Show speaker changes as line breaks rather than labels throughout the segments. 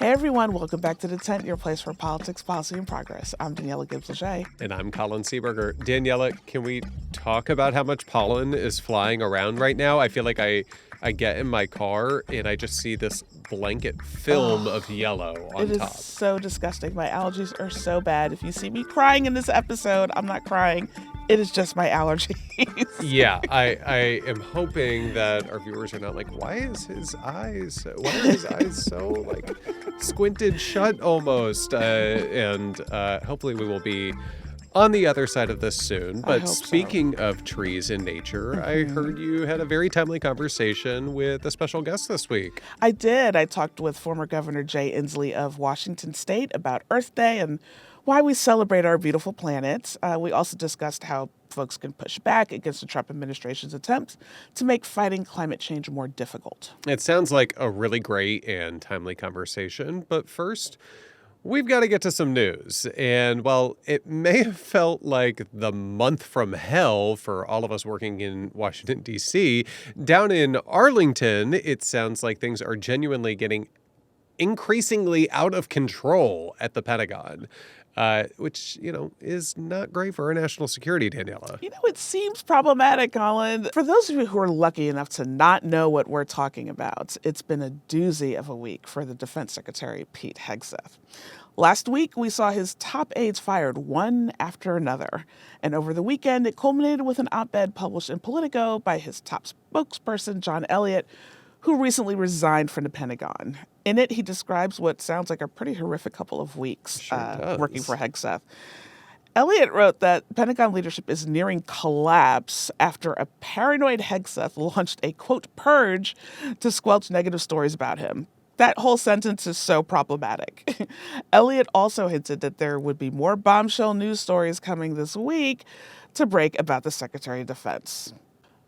Hey everyone, welcome back to The Tent, your place for politics, policy, and progress. I'm Daniella Gibbs-Lachey.
And I'm Colin Seaberger. Daniella, can we talk about how much pollen is flying around right now? I feel like I get in my car and I just see this blanket film of yellow on top.
It is so disgusting. My allergies are so bad. If you see me crying in this episode, I'm not crying. It is just my allergies.
Yeah, I am hoping that our viewers are not like, why are his eyes so like squinted shut almost? And hopefully we will be on the other side of this soon. But speaking of trees and nature, I heard you had a very timely conversation with a special guest this week.
I did. I talked with former Governor Jay Inslee of Washington State about Earth Day and why we celebrate our beautiful planet. We also discussed how folks can push back against the Trump administration's attempts to make fighting climate change more difficult.
It sounds like a really great and timely conversation, but first, we've got to get to some news. And while it may have felt like the month from hell for all of us working in Washington, D.C., down in Arlington, it sounds like things are genuinely getting increasingly out of control at the Pentagon. Which, is not great for our national security, Daniella.
It seems problematic, Colin. For those of you who are lucky enough to not know what we're talking about, it's been a doozy of a week for the Defense Secretary Pete Hegseth. Last week, we saw his top aides fired one after another. And over the weekend, it culminated with an op-ed published in Politico by his top spokesperson, John Elliott, who recently resigned from the Pentagon. In it, he describes what sounds like a pretty horrific couple of weeks working for Hegseth. Elliott wrote that Pentagon leadership is nearing collapse after a paranoid Hegseth launched a, quote, purge to squelch negative stories about him. That whole sentence is so problematic. Elliott also hinted that there would be more bombshell news stories coming this week to break about the Secretary of Defense.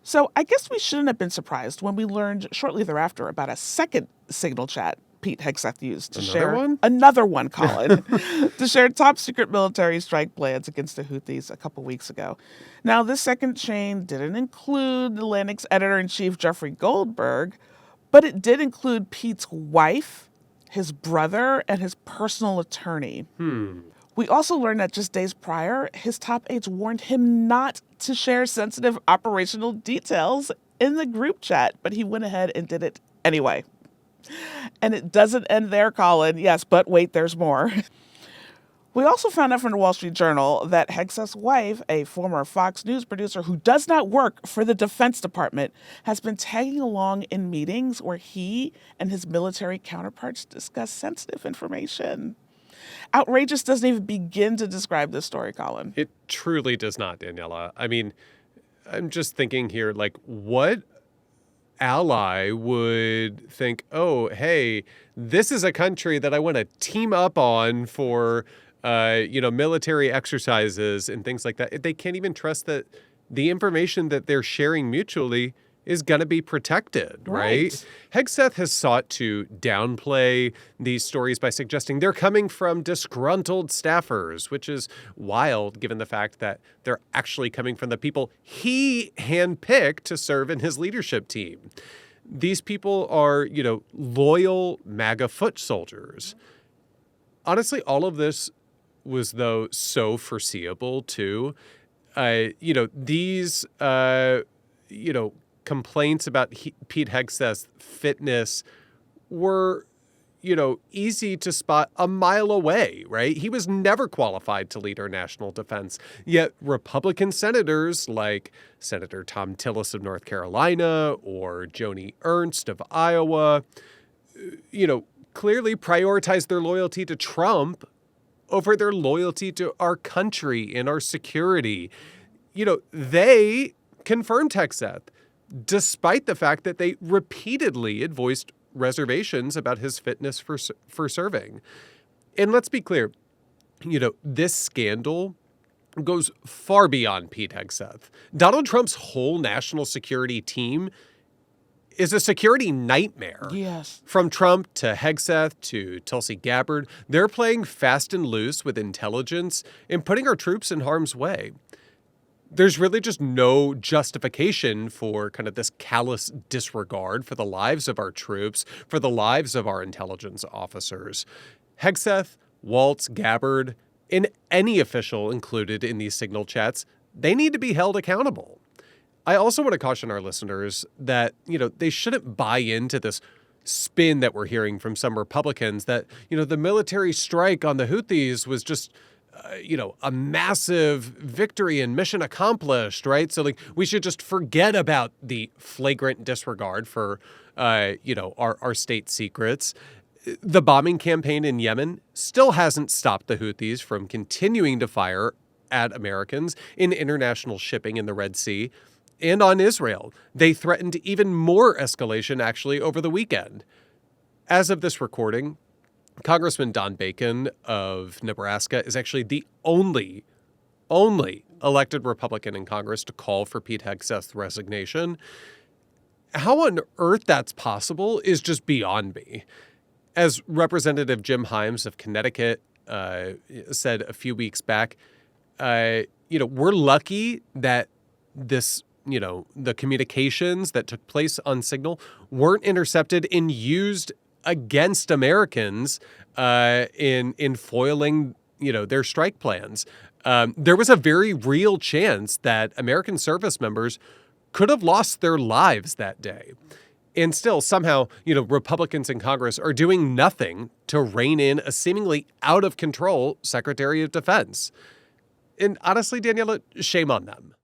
So I guess we shouldn't have been surprised when we learned shortly thereafter about a second signal chat Pete Hegseth used to another one, Colin, to share top secret military strike plans against the Houthis a couple weeks ago. Now, this second chain didn't include Atlantic's editor-in-chief Jeffrey Goldberg, but it did include Pete's wife, his brother, and his personal attorney. We also learned that just days prior, his top aides warned him not to share sensitive operational details in the group chat, but he went ahead and did it anyway. And it doesn't end there, Colin. Yes, but wait, there's more. We also found out from the Wall Street Journal that Hegseth's wife, a former Fox News producer who does not work for the Defense Department, has been tagging along in meetings where he and his military counterparts discuss sensitive information. Outrageous doesn't even begin to describe this story, Colin.
It truly does not, Daniella. I mean, I'm just thinking here, like, what ally would think, oh, hey, this is a country that I want to team up on for, military exercises and things like that. They can't even trust that the information that they're sharing mutually is going to be protected, right? Hegseth has sought to downplay these stories by suggesting they're coming from disgruntled staffers, which is wild given the fact that they're actually coming from the people he handpicked to serve in his leadership team. These people are, loyal MAGA foot soldiers. Honestly, all of this was, though, so foreseeable, too. These, complaints about Pete Hegseth's fitness were, easy to spot a mile away, right? He was never qualified to lead our national defense. Yet Republican senators like Senator Tom Tillis of North Carolina or Joni Ernst of Iowa, clearly prioritized their loyalty to Trump over their loyalty to our country and our security. They confirmed Hegseth, despite the fact that they repeatedly had voiced reservations about his fitness for serving. And let's be clear, this scandal goes far beyond Pete Hegseth. Donald Trump's whole national security team is a security nightmare.
Yes.
From Trump to Hegseth to Tulsi Gabbard, they're playing fast and loose with intelligence and putting our troops in harm's way. there's really just no justification for kind of this callous disregard for the lives of our troops, for the lives of our intelligence officers. Hegseth, Waltz, Gabbard, and any official included in these signal chats, they need to be held accountable. I also want to caution our listeners that, they shouldn't buy into this spin that we're hearing from some Republicans that, the military strike on the Houthis was just, a massive victory and mission accomplished, right? So we should just forget about the flagrant disregard for, our state secrets. The bombing campaign in Yemen still hasn't stopped the Houthis from continuing to fire at Americans in international shipping in the Red Sea and on Israel. They threatened even more escalation, actually, over the weekend. As of this recording, Congressman Don Bacon of Nebraska is actually the only elected Republican in Congress to call for Pete Hegseth's resignation. How on earth that's possible is just beyond me. As Representative Jim Himes of Connecticut said a few weeks back, we're lucky that this, the communications that took place on Signal weren't intercepted and used against Americans in foiling, their strike plans. There was a very real chance that American service members could have lost their lives that day. And still, somehow, Republicans in Congress are doing nothing to rein in a seemingly out-of-control Secretary of Defense. And honestly, Daniela, shame on them.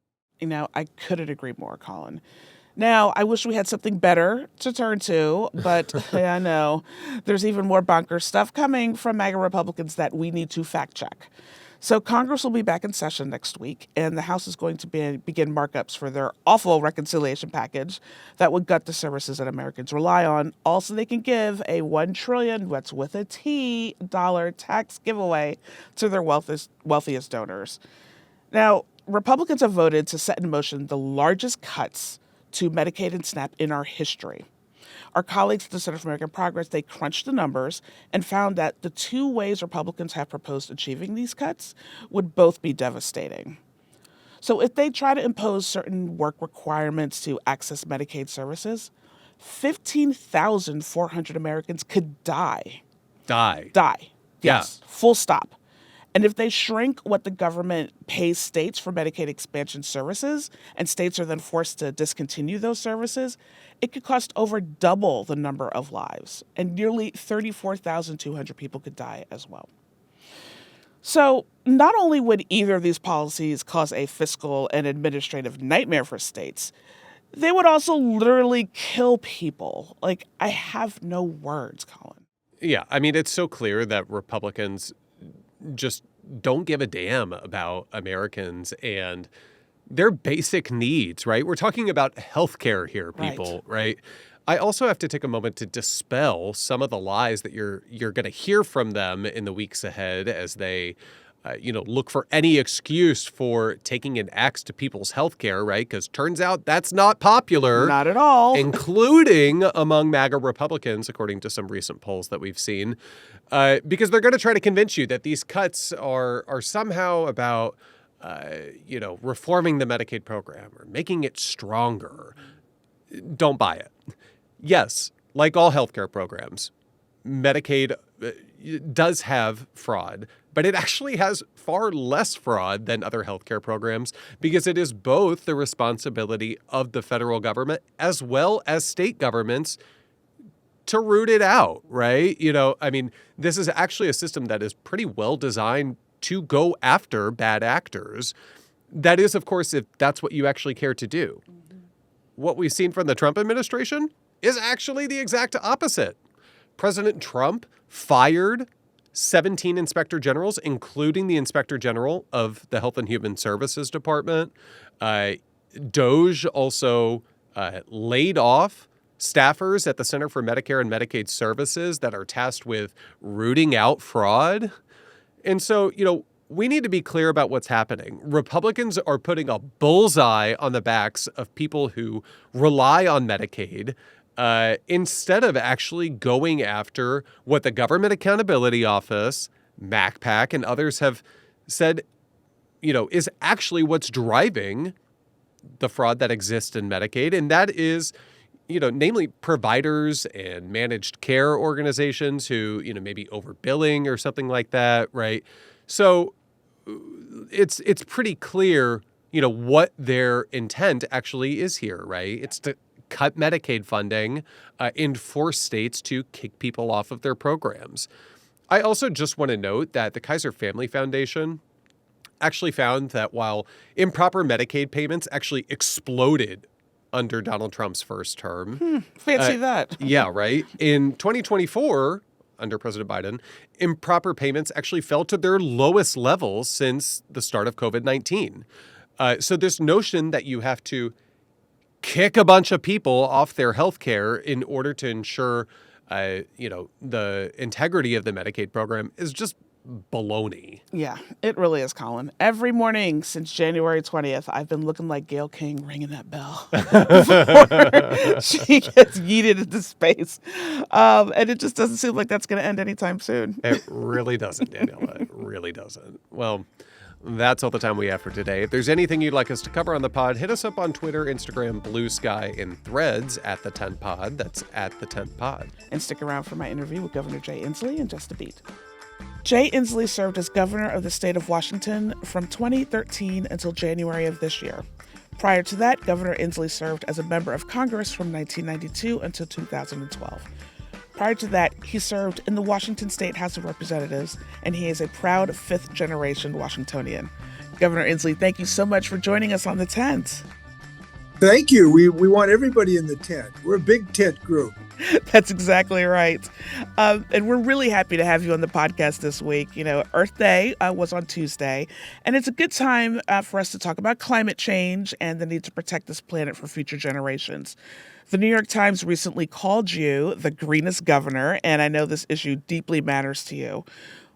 I couldn't agree more, Colin. Now, I wish we had something better to turn to, but I know there's even more bunker stuff coming from MAGA Republicans that we need to fact-check. So Congress will be back in session next week, and the House is going to begin markups for their awful reconciliation package that would gut the services that Americans rely on. Also, they can give a $1 trillion, what's with a T, dollar tax giveaway to their wealthiest donors. Now, Republicans have voted to set in motion the largest cuts to Medicaid and SNAP in our history. Our colleagues at the Center for American Progress, they crunched the numbers and found that the two ways Republicans have proposed achieving these cuts would both be devastating. So if they try to impose certain work requirements to access Medicaid services, 15,400 Americans could die.
Die.
Yes. Yeah. Full stop. And if they shrink what the government pays states for Medicaid expansion services, and states are then forced to discontinue those services, it could cost over double the number of lives, and nearly 34,200 people could die as well. So not only would either of these policies cause a fiscal and administrative nightmare for states, they would also literally kill people. I have no words, Colin.
Yeah, it's so clear that Republicans just don't give a damn about Americans and their basic needs, right? We're talking about healthcare here, people, right? I also have to take a moment to dispel some of the lies that you're going to hear from them in the weeks ahead as they look for any excuse for taking an axe to people's healthcare, right? Because turns out that's not popular.
Not at all.
Including among MAGA Republicans, according to some recent polls that we've seen. Because they're going to try to convince you that these cuts are somehow about, reforming the Medicaid program or making it stronger. Don't buy it. Yes, like all healthcare programs, Medicaid does have fraud, but it actually has far less fraud than other healthcare programs because it is both the responsibility of the federal government as well as state governments to root it out, right? This is actually a system that is pretty well designed to go after bad actors. That is, of course, if that's what you actually care to do. Mm-hmm. What we've seen from the Trump administration is actually the exact opposite. President Trump fired 17 inspector generals, including the inspector general of the Health and Human Services Department. Doge also laid off staffers at the Center for Medicare and Medicaid Services that are tasked with rooting out fraud. And so, we need to be clear about what's happening. Republicans are putting a bullseye on the backs of people who rely on Medicaid instead of actually going after what the Government Accountability Office, MACPAC, and others have said is actually what's driving the fraud that exists in Medicaid. And that is, namely providers and managed care organizations who, maybe overbilling or something like that, right? So it's pretty clear, what their intent actually is here, right? It's to cut Medicaid funding and force states to kick people off of their programs. I also just want to note that the Kaiser Family Foundation actually found that while improper Medicaid payments actually exploded under Donald Trump's first term.
Fancy that.
Yeah, right. In 2024, under President Biden, improper payments actually fell to their lowest levels since the start of COVID-19. So this notion that you have to kick a bunch of people off their health care in order to ensure, the integrity of the Medicaid program is just baloney.
Yeah, it really is, Colin. Every morning since January 20th, I've been looking like Gayle King ringing that bell before she gets yeeted into space. And it just doesn't seem like that's going to end anytime soon.
It really doesn't, Daniela. It really doesn't. Well, that's all the time we have for today. If there's anything you'd like us to cover on the pod, hit us up on Twitter, Instagram, Blue Sky, and Threads at the 10 Pod. That's at the 10 Pod.
And stick around for my interview with Governor Jay Inslee in just a beat. Jay Inslee served as governor of the state of Washington from 2013 until January of this year. Prior to that, Governor Inslee served as a member of Congress from 1992 until 2012. Prior to that, he served in the Washington State House of Representatives, and he is a proud fifth-generation Washingtonian. Governor Inslee, thank you so much for joining us on the tent.
Thank you. We want everybody in the tent. We're a big tent group.
That's exactly right. And we're really happy to have you on the podcast this week. Earth Day was on Tuesday, and it's a good time for us to talk about climate change and the need to protect this planet for future generations. The New York Times recently called you the greenest governor, and I know this issue deeply matters to you.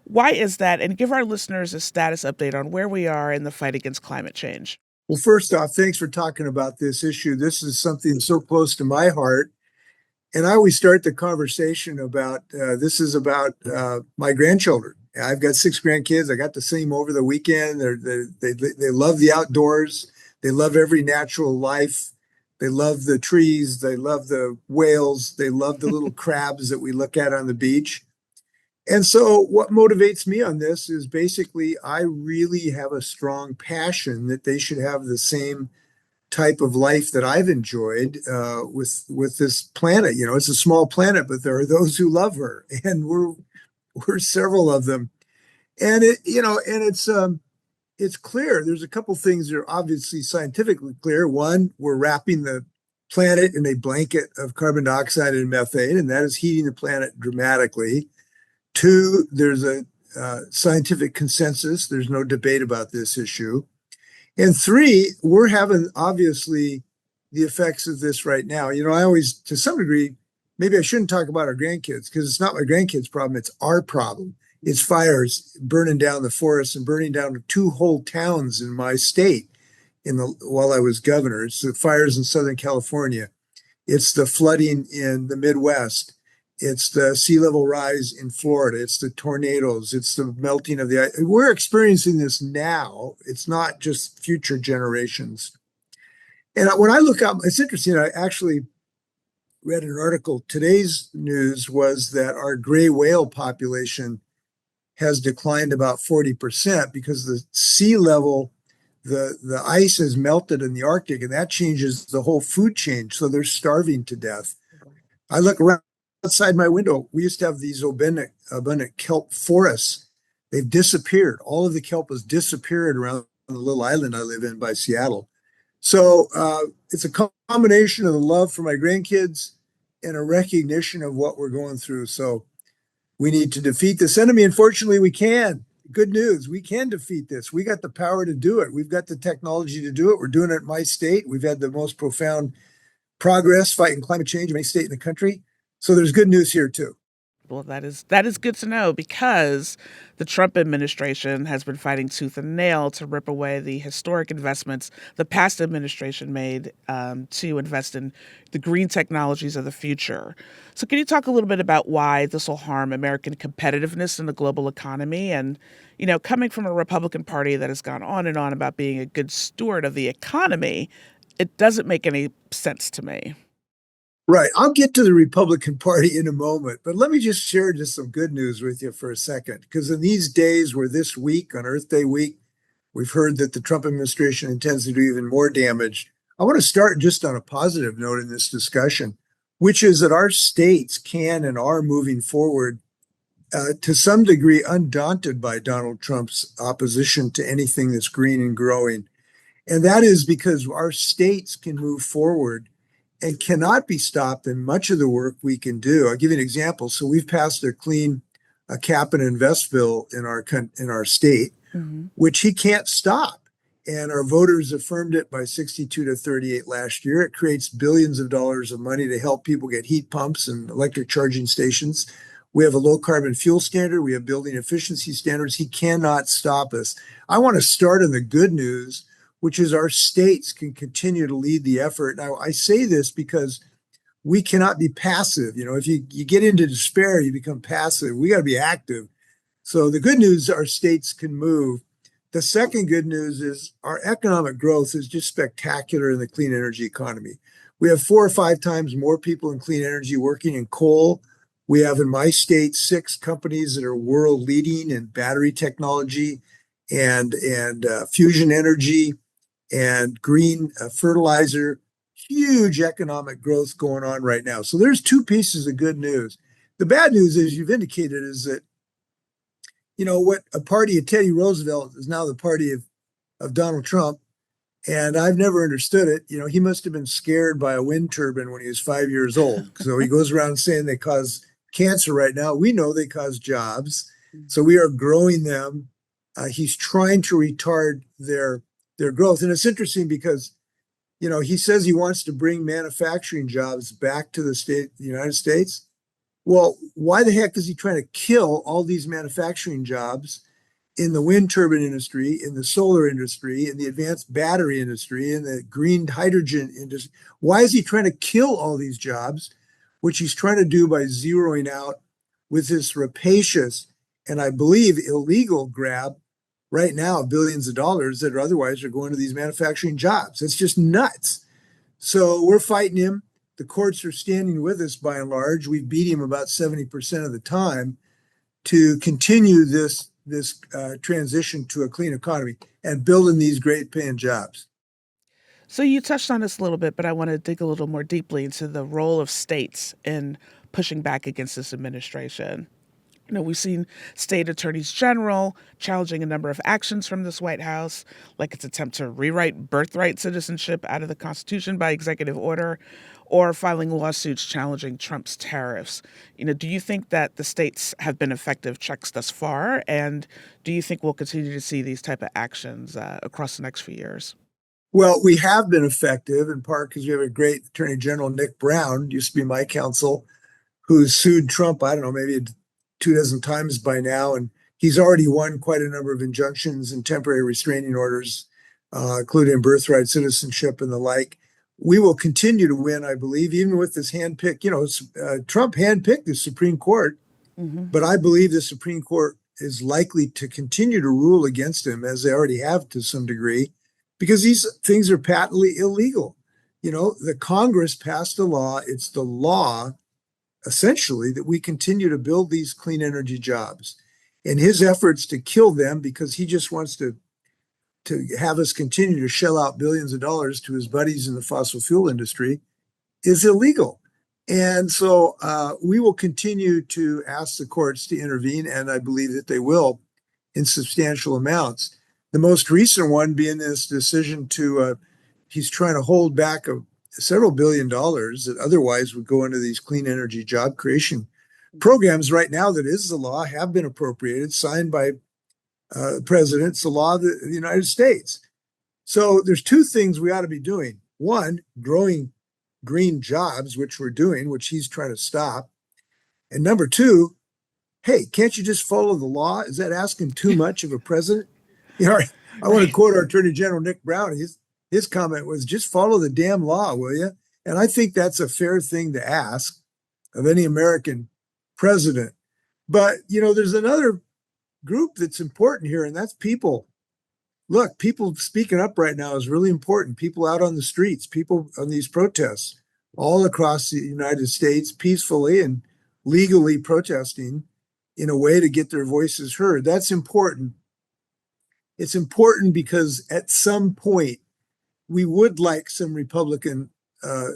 Why is that? And give our listeners a status update on where we are in the fight against climate change.
Well, first off, thanks for talking about this issue. This is something so close to my heart. And I always start the conversation about this is about my grandchildren. I've got 6 grandkids. I got to see them over the weekend. They love the outdoors. They love every natural life. They love the trees. They love the whales. They love the little crabs that we look at on the beach. And so what motivates me on this is basically I really have a strong passion that they should have the same type of life that I've enjoyed with this planet. It's a small planet, but there are those who love her, and we're several of them. And it's clear. There's a couple things that are obviously scientifically clear. One, we're wrapping the planet in a blanket of carbon dioxide and methane, and that is heating the planet dramatically. 2, there's a scientific consensus. There's no debate about this issue. And 3, we're having, obviously, the effects of this right now. I always, to some degree, maybe I shouldn't talk about our grandkids because it's not my grandkids' problem. It's our problem. It's fires burning down the forests and burning down 2 whole towns in my state while I was governor. It's the fires in Southern California. It's the flooding in the Midwest. It's the sea level rise in Florida. It's the tornadoes. It's the melting of the ice. We're experiencing this now. It's not just future generations. And when I look out, it's interesting. I actually read an article. Today's news was that our gray whale population has declined about 40% because the sea level, the ice has melted in the Arctic, and that changes the whole food chain. So they're starving to death. I look around outside my window. We used to have these abundant kelp forests. They've disappeared. All of the kelp has disappeared around the little island I live in by Seattle. So it's a combination of the love for my grandkids and a recognition of what we're going through. So we need to defeat this enemy. Unfortunately, we can. Good news. We can defeat this. We got the power to do it. We've got the technology to do it. We're doing it in my state. We've had the most profound progress fighting climate change in any state in the country. So there's good news here, too.
Well, that is good to know because the Trump administration has been fighting tooth and nail to rip away the historic investments the past administration made to invest in the green technologies of the future. So, can you talk a little bit about why this will harm American competitiveness in the global economy? And, coming from a Republican Party that has gone on and on about being a good steward of the economy, it doesn't make any sense to me.
Right. I'll get to the Republican Party in a moment, but let me just share just some good news with you for a second. Because in these days where this week, on Earth Day week, we've heard that the Trump administration intends to do even more damage, I want to start just on a positive note in this discussion, which is that our states can and are moving forward to some degree undaunted by Donald Trump's opposition to anything that's green and growing. And that is because our states can move forward and cannot be stopped in much of the work we can do. I'll give you an example. So we've passed a clean cap and invest bill in our state, which he can't stop. And our voters affirmed it by 62 to 38 last year. It creates billions of dollars of money to help people get heat pumps and electric charging stations. We have a low carbon fuel standard. We have building efficiency standards. He cannot stop us. I want to start on the good news, which is our states can continue to lead the effort. Now, I say this because we cannot be passive. If you get into despair, you become passive. We got to be active. So the good news, our states can move. The second good news is our economic growth is just spectacular in the clean energy economy. We have 4 or 5 times more people in clean energy working in coal. We have in my state 6 companies that are world leading in battery technology and fusion energy and green fertilizer. Huge economic growth going on right now. So there's 2 pieces of good news. The bad news, as you've indicated, is that what a party of Teddy Roosevelt is now the party of Donald Trump. And I've never understood it. He must have been scared by a wind turbine when he was 5 years old. So he goes around saying they cause cancer right now. We know they cause jobs. So we are growing them. He's trying to retard their growth. And it's interesting because, he says he wants to bring manufacturing jobs back to the United States. Well, why the heck is he trying to kill all these manufacturing jobs in the wind turbine industry, in the solar industry, in the advanced battery industry, in the green hydrogen industry? Why is he trying to kill all these jobs, which he's trying to do by zeroing out with this rapacious and I believe illegal grab right now billions of dollars that otherwise are going to these manufacturing jobs? It's just nuts. So we're fighting him. The courts are standing with us by and large. We beat him about 70% of the time to continue this transition to a clean economy and building these great paying jobs.
So you touched on this a little bit, but I want to dig a little more deeply into the role of states in pushing back against this administration. We've seen state attorneys general challenging a number of actions from this White House, like its attempt to rewrite birthright citizenship out of the Constitution by executive order, or filing lawsuits challenging Trump's tariffs. Do you think that the states have been effective checks thus far? And do you think we'll continue to see these type of actions across the next few years?
Well, we have been effective in part because we have a great Attorney General, Nick Brown, used to be my counsel, who's sued Trump, I don't know, maybe 24 times by now. And he's already won quite a number of injunctions and temporary restraining orders, including birthright citizenship and the like. We will continue to win, I believe, even with this handpicked, Trump handpicked the Supreme Court, but I believe the Supreme Court is likely to continue to rule against him, as they already have to some degree, because these things are patently illegal. The Congress passed a law. It's the law, essentially, that we continue to build these clean energy jobs. And his efforts to kill them because he just wants to have us continue to shell out billions of dollars to his buddies in the fossil fuel industry is illegal. And so we will continue to ask the courts to intervene, and I believe that they will in substantial amounts. The most recent one being this decision he's trying to hold back several $billion that otherwise would go into these clean energy job creation programs right now. That is the law, have been appropriated, signed by president. It's the law of the United States. So there's 2 things we ought to be doing. One, growing green jobs, which we're doing, which he's trying to stop. And number 2, hey, can't you just follow the law? Is that asking too much of a president? You know, I want to quote our Attorney General Nick Brown. His comment was, just follow the damn law, will you? And I think that's a fair thing to ask of any American president. But, there's another group that's important here, and that's people. Look, people speaking up right now is really important. People out on the streets, people on these protests all across the United States, peacefully and legally protesting in a way to get their voices heard. That's important. It's important because at some point, we would like some Republican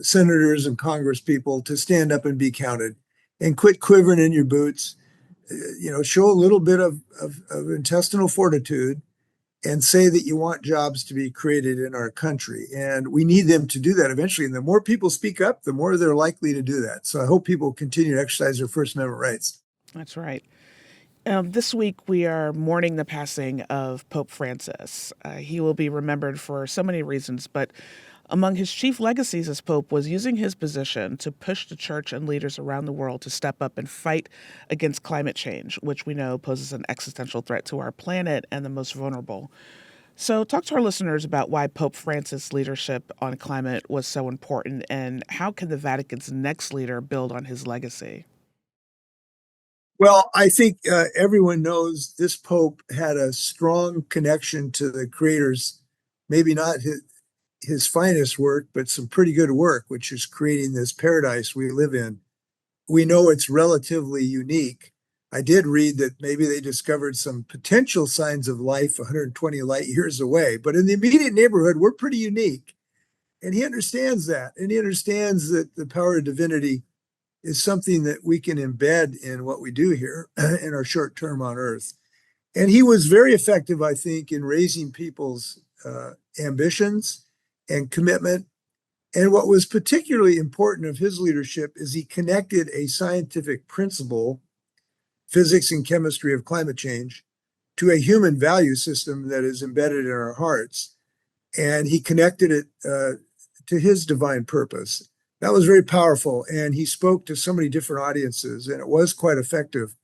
senators and Congress people to stand up and be counted and quit quivering in your boots, show a little bit of intestinal fortitude and say that you want jobs to be created in our country. And we need them to do that eventually. And the more people speak up, the more they're likely to do that. So I hope people continue to exercise their First Amendment rights.
That's right. This week, we are mourning the passing of Pope Francis. He will be remembered for so many reasons, but among his chief legacies as Pope was using his position to push the church and leaders around the world to step up and fight against climate change, which we know poses an existential threat to our planet and the most vulnerable. So talk to our listeners about why Pope Francis' leadership on climate was so important, and how can the Vatican's next leader build on his legacy?
Well, I think everyone knows this Pope had a strong connection to the Creator's, maybe not his finest work, but some pretty good work, which is creating this paradise we live in. We know it's relatively unique. I did read that maybe they discovered some potential signs of life 120 light years away, but in the immediate neighborhood, we're pretty unique. And he understands that. And he understands that the power of divinity is something that we can embed in what we do here in our short term on Earth. And he was very effective, I think, in raising people's ambitions and commitment. And what was particularly important of his leadership is he connected a scientific principle, physics and chemistry of climate change, to a human value system that is embedded in our hearts. And he connected it to his divine purpose. That was very powerful. And he spoke to so many different audiences, and it was quite effective.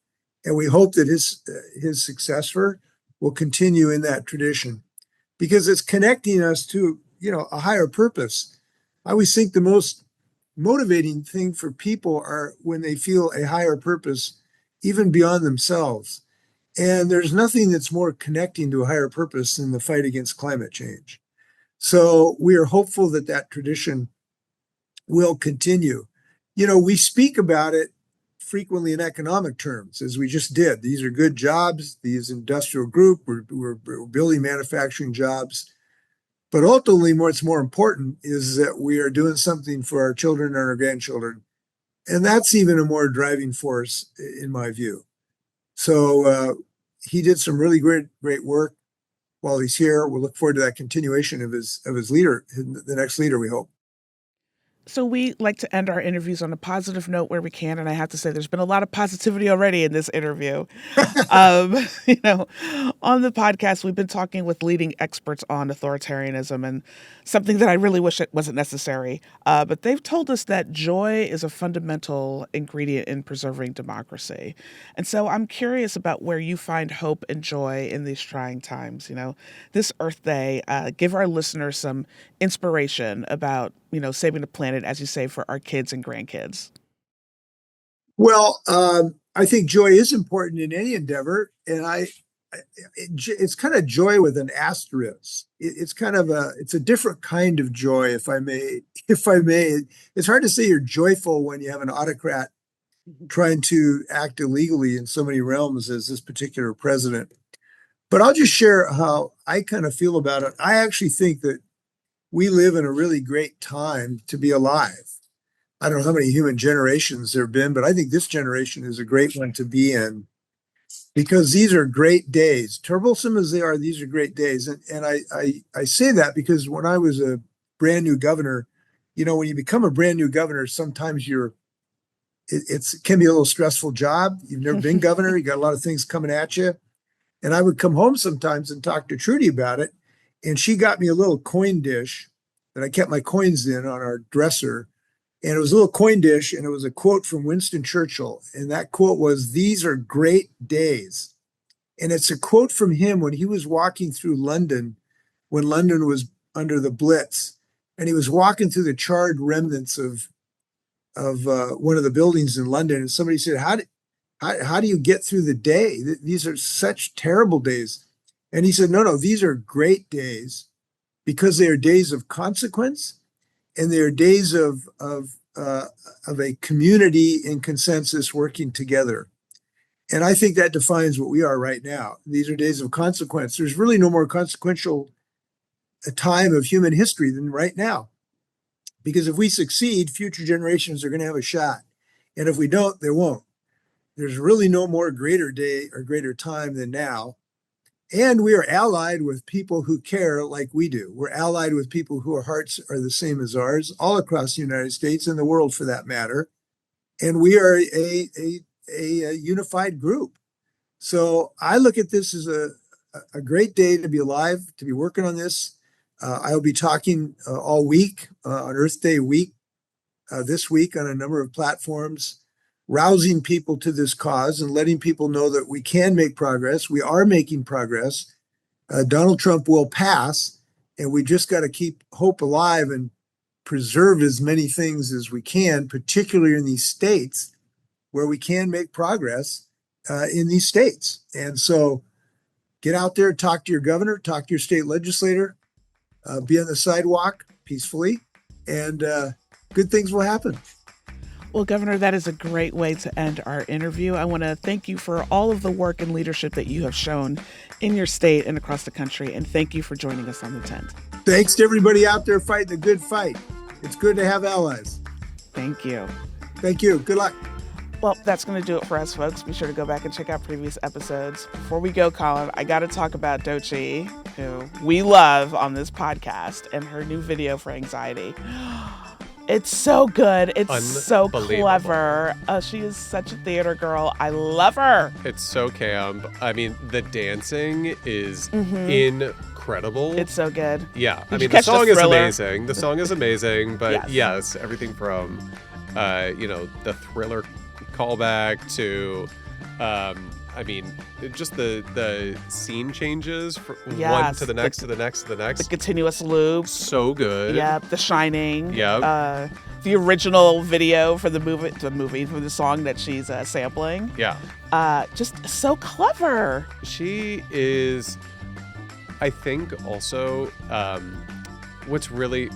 And we hope that his successor will continue in that tradition, because it's connecting us to, a higher purpose. I always think the most motivating thing for people are when they feel a higher purpose, even beyond themselves. And there's nothing that's more connecting to a higher purpose than the fight against climate change. So we are hopeful that that tradition will continue. We speak about it frequently in economic terms, as we just did. These are good jobs, these industrial group, we're building manufacturing jobs. But ultimately, what's more important is that we are doing something for our children and our grandchildren. And that's even a more driving force, in my view. So he did some really great work while he's here. We'll look forward to that continuation of his leader, the next leader, we hope.
So we like to end our interviews on a positive note where we can, and I have to say there's been a lot of positivity already in this interview. On the podcast, we've been talking with leading experts on authoritarianism, and something that I really wish it wasn't necessary. But they've told us that joy is a fundamental ingredient in preserving democracy. And so I'm curious about where you find hope and joy in these trying times. This Earth Day, give our listeners some inspiration about, saving the planet, as you say, for our kids and grandkids.
Well, I think joy is important in any endeavor, and it's kind of joy with an asterisk. It's a different kind of joy, if I may. It's hard to say you're joyful when you have an autocrat trying to act illegally in so many realms as this particular president. But I'll just share how I kind of feel about it. I actually think that we live in a really great time to be alive. I don't know how many human generations there have been, but I think this generation is a great one to be in, because these are great days. Troublesome as they are, these are great days. And I say that because when I was a brand new governor, when you become a brand new governor, sometimes it can be a little stressful job. You've never been governor. You got a lot of things coming at you. And I would come home sometimes and talk to Trudy about it. And she got me a little coin dish that I kept my coins in on our dresser. And it was a little coin dish, and it was a quote from Winston Churchill. And that quote was, "These are great days." And it's a quote from him when he was walking through London, when London was under the Blitz. And he was walking through the charred remnants of one of the buildings in London. And somebody said, how do you get through the day? These are such terrible days. And he said, no, these are great days because they are days of consequence, and they are days of a community in consensus working together. And I think that defines what we are right now. These are days of consequence. There's really no more consequential time of human history than right now. Because if we succeed, future generations are going to have a shot. And if we don't, they won't. There's really no more greater day or greater time than now. And we are allied with people who care like we do. We're allied with people whose hearts are the same as ours, all across the United States and the world for that matter. And we are a unified group. So I look at this as a great day to be alive, to be working on this. I'll be talking all week on Earth Day week, this week on a number of platforms, rousing people to this cause and letting people know that we can make progress. We are making progress. Donald Trump will pass, and we just got to keep hope alive and preserve as many things as we can, particularly in these states where we can make progress in these states. And so get out there, talk to your governor, talk to your state legislator, be on the sidewalk peacefully, and good things will happen.
Well, Governor, that is a great way to end our interview. I want to thank you for all of the work and leadership that you have shown in your state and across the country. And thank you for joining us on The Tent.
Thanks to everybody out there fighting the good fight. It's good to have allies.
Thank you.
Thank you. Good luck.
Well, that's going to do it for us, folks. Be sure to go back and check out previous episodes. Before we go, Colin, I got to talk about Doechii, who we love on this podcast, and her new video for anxiety. It's so good. It's so clever. She is such a theater girl. I love her.
It's so camp. I mean, the dancing is incredible.
It's so good.
Yeah. I mean, the song is amazing. The song is amazing. But yes, everything from, the Thriller callback to, I mean, just the scene changes from one to the next to the next to the next.
The continuous loop.
So good.
Yeah, The Shining.
Yeah.
The original video for the movie for the song that she's sampling.
Yeah.
Just so clever.
She is, I think, also what's really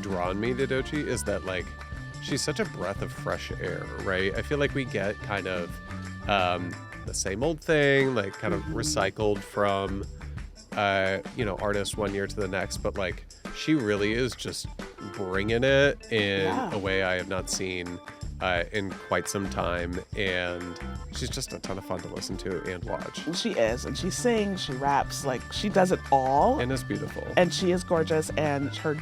drawn me to Doechii is that, like, she's such a breath of fresh air, right? I feel like we get kind of the same old thing, like kind of recycled from, artists one year to the next. But, like, she really is just bringing it in a way I have not seen in quite some time. And she's just a ton of fun to listen to and watch.
She is. And she sings, she raps, like, she does it all.
And it's beautiful. And
she is gorgeous. And her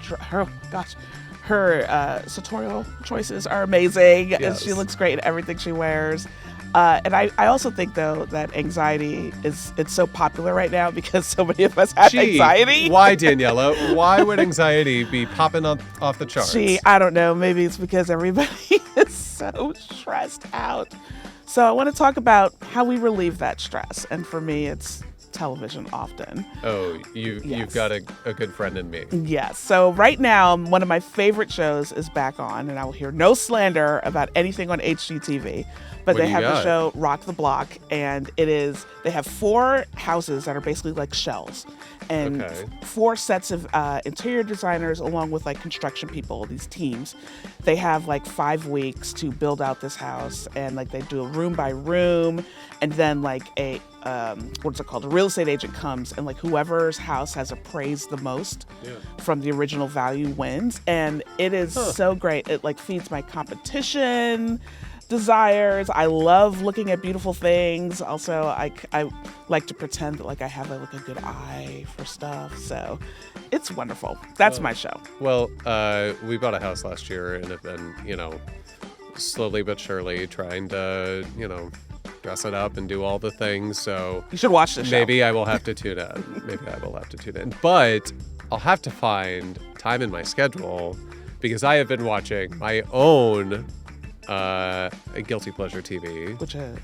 sartorial choices are amazing. Yes. And she looks great in everything she wears. And I also think, though, that anxiety it's so popular right now because so many of us have anxiety.
Why, Daniela? Why would anxiety be popping off the charts?
I don't know. Maybe it's because everybody is so stressed out. So I want to talk about how we relieve that stress. And for me, it's television often.
Oh, you've got a good friend in me.
Yes. So right now, one of my favorite shows is back on, and I will hear no slander about anything on HGTV. But they have the show Rock the Block, and they have 4 houses that are basically like shells, and 4 sets of interior designers along with like construction people, these teams. They have like 5 weeks to build out this house, and like they do a room by room, and then like a what's it called? A real estate agent comes, and like whoever's house has appraised the most from the original value wins, and it is so great. It like feeds my competition desires. I love looking at beautiful things. Also, I like to pretend that like I have a good eye for stuff. So it's wonderful. That's my show.
Well, we bought a house last year and have been, slowly but surely trying to, dress it up and do all the things. So
you should watch this show.
Maybe I will have to tune in. But I'll have to find time in my schedule because I have been watching my own guilty pleasure TV.
Which is?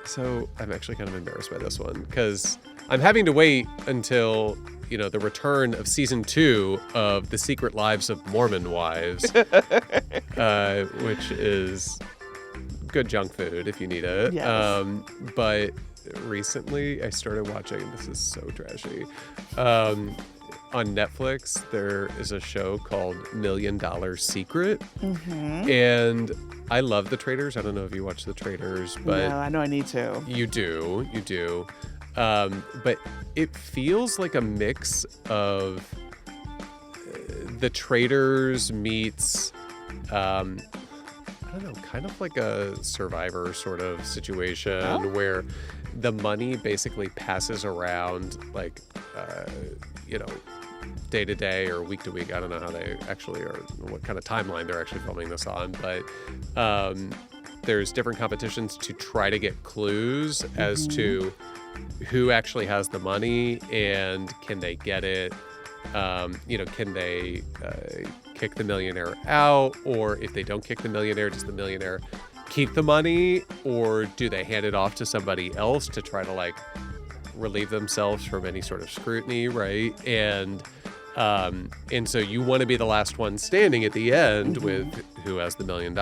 So I'm actually kind of embarrassed by this one because I'm having to wait until, the return of season 2 of The Secret Lives of Mormon Wives, which is good junk food if you need it.
Yes.
But recently I started watching, this is so trashy, on Netflix, there is a show called $1 Million Secret.
Mm-hmm.
And I love The Traitors. I don't know if you watch The Traitors, but
no, I know I need to.
You do. But it feels like a mix of The Traitors meets, I don't know, kind of like a Survivor sort of situation where the money basically passes around like, day to day or week to week. I don't know how they actually are, what kind of timeline they're actually filming this on, but there's different competitions to try to get clues as to who actually has the money and can they get it. Can they kick the millionaire out, or if they don't kick the millionaire, does the millionaire keep the money, or do they hand it off to somebody else to try to like relieve themselves from any sort of scrutiny, right? And so you want to be the last one standing at the end with who has the $1 million.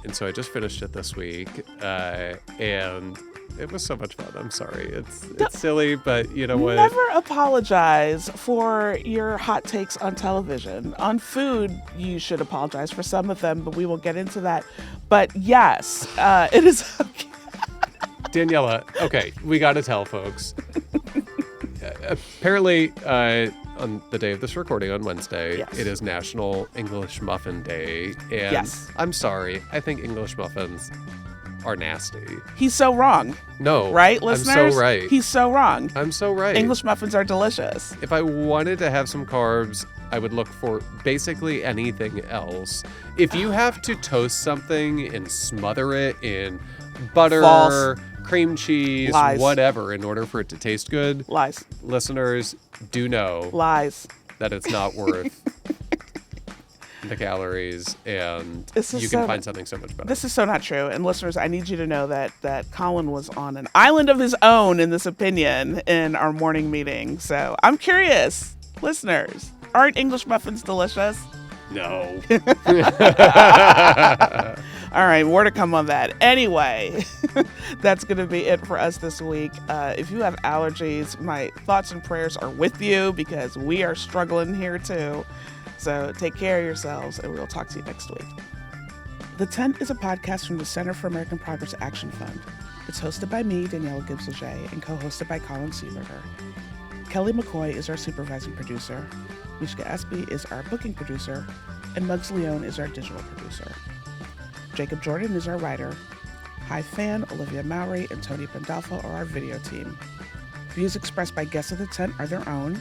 And so I just finished it this week, and it was so much fun. I'm sorry. It's silly, but you know what?
Never apologize for your hot takes on television. On food, you should apologize for some of them, but we won't get into that. But yes, it is okay.
Daniella, okay, we got to tell folks. Apparently, on the day of this recording on Wednesday, it is National English Muffin Day. And I'm sorry, I think English muffins are nasty.
He's so wrong.
No.
Right, listeners?
I'm so right.
He's so wrong.
I'm so right.
English muffins are delicious.
If I wanted to have some carbs, I would look for basically anything else. If you have to toast something and smother it in butter,
False.
cream cheese,
Lies.
whatever, in order for it to taste good,
Lies.
listeners, do know
Lies.
that it's not worth the calories, and you can find something so much better.
This is so not true. And listeners, I need you to know that Colin was on an island of his own in this opinion in our morning meeting. So I'm curious, listeners, aren't English muffins delicious?
No.
All right, more to come on that. Anyway, that's going to be it for us this week. If you have allergies, my thoughts and prayers are with you because we are struggling here too. So take care of yourselves, and we'll talk to you next week. The Tent is a podcast from the Center for American Progress Action Fund. It's hosted by me, Daniella Gibbs-Leger, and co-hosted by Colin Seeberger. Kelly McCoy is our supervising producer. Mishka Espy is our booking producer, and Muggs Leone is our digital producer. Jacob Jordan is our writer. Hi Fan, Olivia Mowry, and Tony Pandolfo are our video team. Views expressed by guests of the Tent are their own,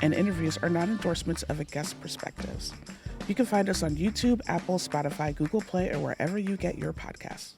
and interviews are not endorsements of a guest's perspectives. You can find us on YouTube, Apple, Spotify, Google Play, or wherever you get your podcasts.